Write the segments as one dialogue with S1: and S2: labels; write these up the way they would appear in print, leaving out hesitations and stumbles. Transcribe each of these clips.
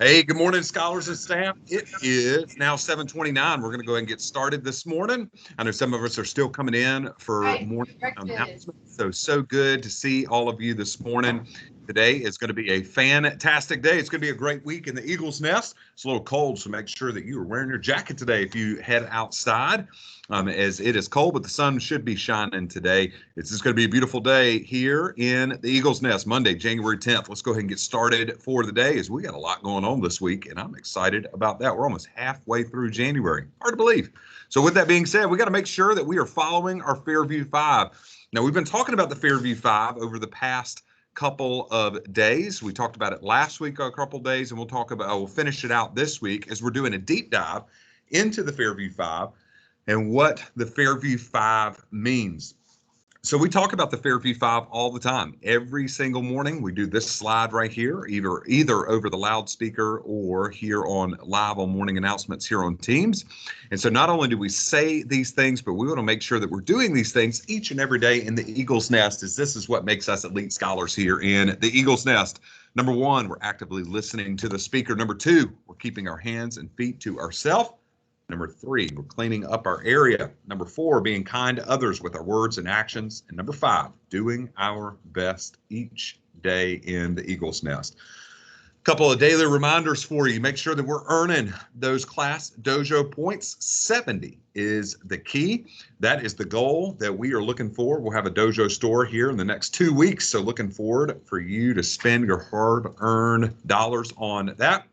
S1: Hey, good morning, scholars and staff. It is now 7:29. We're going to go ahead and get started this morning. I know some of us are still coming in for morning announcements. So good to see all of you this morning. Today is going to be a fantastic day. It's going to be a great week in the Eagles Nest. It's a little cold, so make sure that you are wearing your jacket today if you head outside, as it is cold, but the sun should be shining today. It's just going to be a beautiful day here in the Eagles Nest, Monday, January 10th. Let's go ahead and get started for the day, as we got a lot going on this week, and I'm excited about that. We're almost halfway through January. Hard to believe. So with that being said, we got to make sure that we are following our Fairview 5. Now, we've been talking about the Fairview 5 over the past couple of days. We talked about it last week a couple of days, and we'll finish it out this week as we're doing a deep dive into the Fairview 5 and what the Fairview 5 means. So we talk about the Fairview 5 all the time. Every single morning, we do this slide right here, either over the loudspeaker or here on live on morning announcements here on Teams. And so not only do we say these things, but we want to make sure that we're doing these things each and every day in the Eagles Nest, as this is what makes us elite scholars here in the Eagles Nest. Number one, we're actively listening to the speaker. Number two, we're keeping our hands and feet to ourselves. Number three, we're cleaning up our area. Number four, being kind to others with our words and actions. And number five, doing our best each day in the Eagles Nest. A couple of daily reminders for you. Make sure that we're earning those class dojo points. 70 is the key. That is the goal that we are looking for. We'll have a dojo store here in the next 2 weeks. So looking forward for you to spend your hard-earned dollars on that.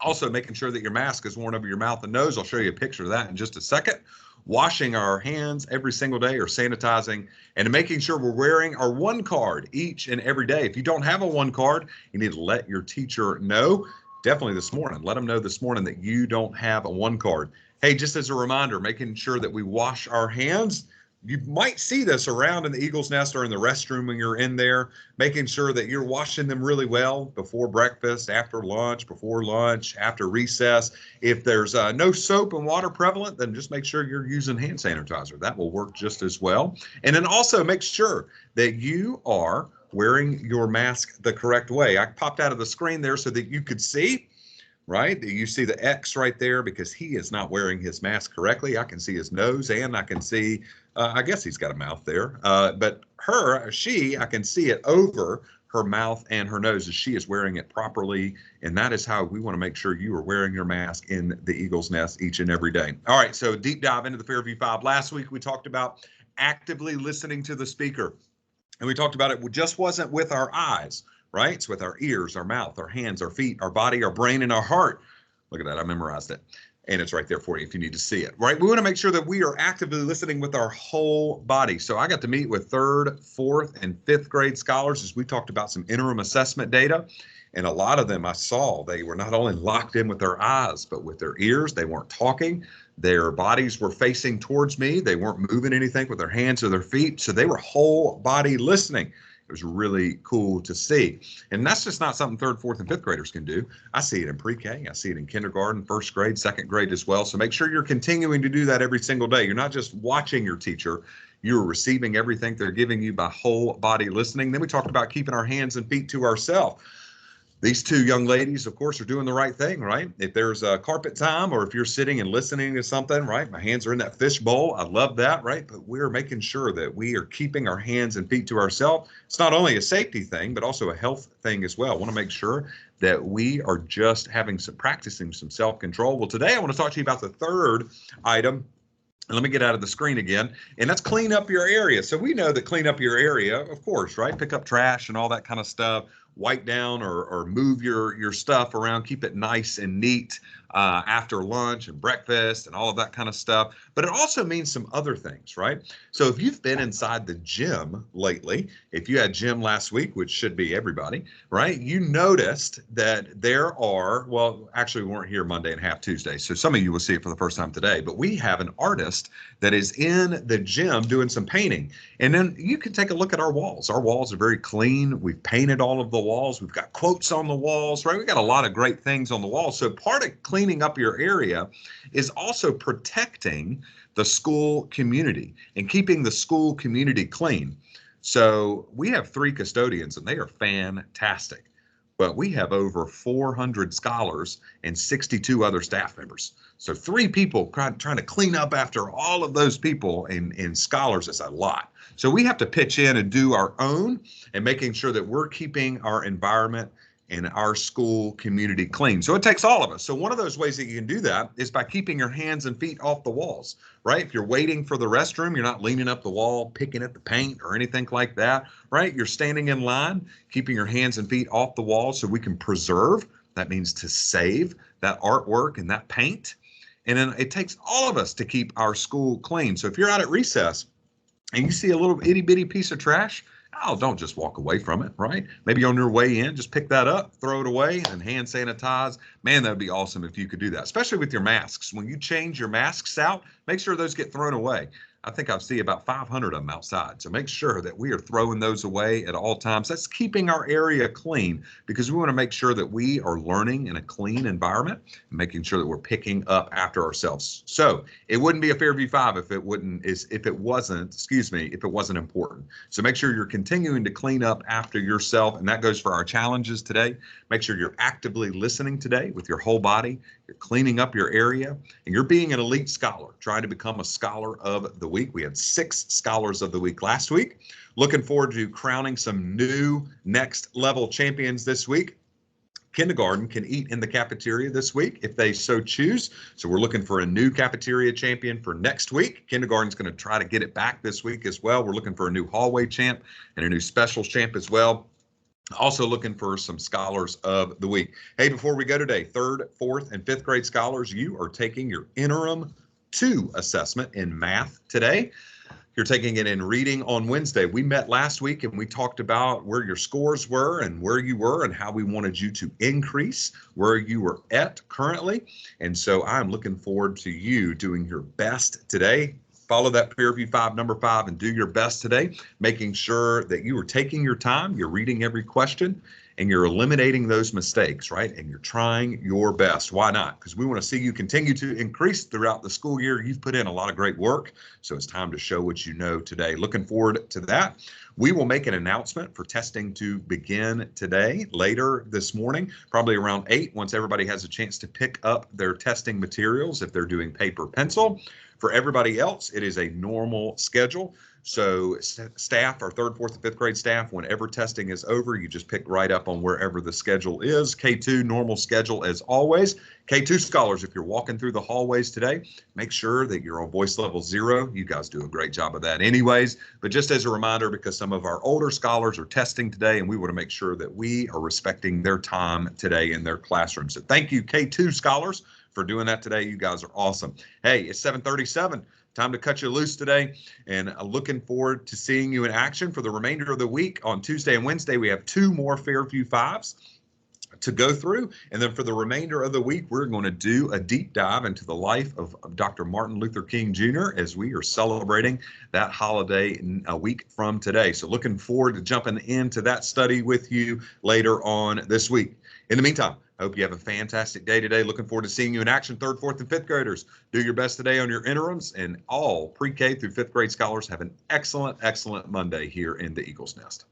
S1: Also, making sure that your mask is worn over your mouth and nose. I'll show you a picture of that in just a second. Washing our hands every single day, or sanitizing, and making sure we're wearing our one card each and every day. If you don't have a one card, you need to let your teacher know. Definitely this morning. Let them know this morning that you don't have a one card. Hey, just as a reminder, making sure that we wash our hands. You might see this around in the Eagles Nest or in the restroom when you're in there, making sure that you're washing them really well before breakfast, after lunch, before lunch, after recess. If there's no soap and water prevalent, then just make sure you're using hand sanitizer. That will work just as well. And then also make sure that you are wearing your mask the correct way. I popped out of the screen there so that you could see. Right? You see the X right there because he is not wearing his mask correctly. I can see his nose, and I can see, I guess he's got a mouth there. But I can see it over her mouth and her nose as she is wearing it properly. And that is how we want to make sure you are wearing your mask in the Eagles Nest each and every day. All right, so deep dive into the Fairview 5. Last week, we talked about actively listening to the speaker. And we talked about it just wasn't with our eyes, right? It's with our ears, our mouth, our hands, our feet, our body, our brain, and our heart. Look at that. I memorized it. And it's right there for you if you need to see it, right? We want to make sure that we are actively listening with our whole body. So I got to meet with third, fourth, and fifth grade scholars as we talked about some interim assessment data. And a lot of them I saw, they were not only locked in with their eyes, but with their ears. They weren't talking. Their bodies were facing towards me. They weren't moving anything with their hands or their feet. So they were whole body listening. It was really cool to see. And that's just not something third, fourth, and fifth graders can do. I see it in pre-K. I see it in kindergarten, first grade, second grade as well. So make sure you're continuing to do that every single day. You're not just watching your teacher. You're receiving everything they're giving you by whole body listening. Then we talked about keeping our hands and feet to ourselves. These two young ladies, of course, are doing the right thing, right? If there's a carpet time or if you're sitting and listening to something, right? My hands are in that fish bowl. I love that, right? But we're making sure that we are keeping our hands and feet to ourselves. It's not only a safety thing, but also a health thing as well. I want to make sure that we are just practicing some self-control. Well, today I want to talk to you about the third item. And let me get out of the screen again, and that's clean up your area. So we know that clean up your area, of course, right? Pick up trash and all that kind of stuff. Wipe down or move your stuff around, keep it nice and neat after lunch and breakfast and all of that kind of stuff. But it also means some other things, right? So if you've been inside the gym lately, if you had gym last week, which should be everybody, right? You noticed that there are, well, actually we weren't here Monday and half Tuesday, so some of you will see it for the first time today, but we have an artist that is in the gym doing some painting. And then you can take a look at our walls. Our walls are very clean. We've painted all of the walls. We've got quotes on the walls, right? We've got a lot of great things on the walls. So part of cleaning up your area is also protecting the school community and keeping the school community clean. So we have 3 custodians and they are fantastic. but we have over 400 scholars and 62 other staff members. So 3 people trying to clean up after all of those people and scholars is a lot. So we have to pitch in and do our own and making sure that we're keeping our environment and our school community clean. So it takes all of us. So one of those ways that you can do that is by keeping your hands and feet off the walls, right? If you're waiting for the restroom, you're not leaning up the wall, picking at the paint or anything like that, right? You're standing in line, keeping your hands and feet off the wall so we can preserve. That means to save that artwork and that paint. And then it takes all of us to keep our school clean. So if you're out at recess and you see a little itty bitty piece of trash, oh, don't just walk away from it, right? Maybe on your way in, just pick that up, throw it away, and hand sanitize. Man, that would be awesome if you could do that, especially with your masks. When you change your masks out, make sure those get thrown away. I think I see about 500 of them outside. So make sure that we are throwing those away at all times. That's keeping our area clean because we want to make sure that we are learning in a clean environment and making sure that we're picking up after ourselves. So it wouldn't be a Fairview 5 if it wasn't important. So make sure you're continuing to clean up after yourself. And that goes for our challenges today. Make sure you're actively listening today with your whole body. You're cleaning up your area and you're being an elite scholar, trying to become a scholar of the week. We had 6 scholars of the week last week. Looking forward to crowning some new next level champions this week. Kindergarten can eat in the cafeteria this week if they so choose. So we're looking for a new cafeteria champion for next week. Kindergarten's going to try to get it back this week as well. We're looking for a new hallway champ and a new specials champ as well. Also looking for some scholars of the week. Hey, before we go today, 3rd, 4th, and 5th grade scholars, you are taking your interim 2 assessment in math today. You're taking it in reading on Wednesday. We met last week and we talked about where your scores were and where you were and how we wanted you to increase where you were at currently. And so I'm looking forward to you doing your best today. Follow that Fairview 5, number 5, and do your best today, making sure that you are taking your time, you're reading every question, and you're eliminating those mistakes, right? And you're trying your best. Why not? Because we want to see you continue to increase throughout the school year. You've put in a lot of great work, so it's time to show what you know today. Looking forward to that. We will make an announcement for testing to begin today, later this morning, probably around 8, once everybody has a chance to pick up their testing materials if they're doing paper pencil. For everybody else, it is a normal schedule. So staff, our 3rd, 4th, and 5th grade staff, whenever testing is over, you just pick right up on wherever the schedule is. K2, normal schedule as always. K2 scholars, if you're walking through the hallways today, make sure that you're on voice level 0. You guys do a great job of that anyways. But just as a reminder, because some of our older scholars are testing today, and we want to make sure that we are respecting their time today in their classroom. So thank you, K2 scholars, for doing that today. You guys are awesome. Hey, it's 7:37. Time to cut you loose today, and looking forward to seeing you in action for the remainder of the week. On Tuesday and Wednesday, we have 2 more Fairview 5s to go through. And then for the remainder of the week, we're going to do a deep dive into the life of Dr. Martin Luther King Jr. as we are celebrating that holiday a week from today. So looking forward to jumping into that study with you later on this week. In the meantime, I hope you have a fantastic day today. Looking forward to seeing you in action, 3rd, 4th, and 5th graders. Do your best today on your interims, and all pre-K through 5th grade scholars have an excellent, excellent Monday here in the Eagles Nest.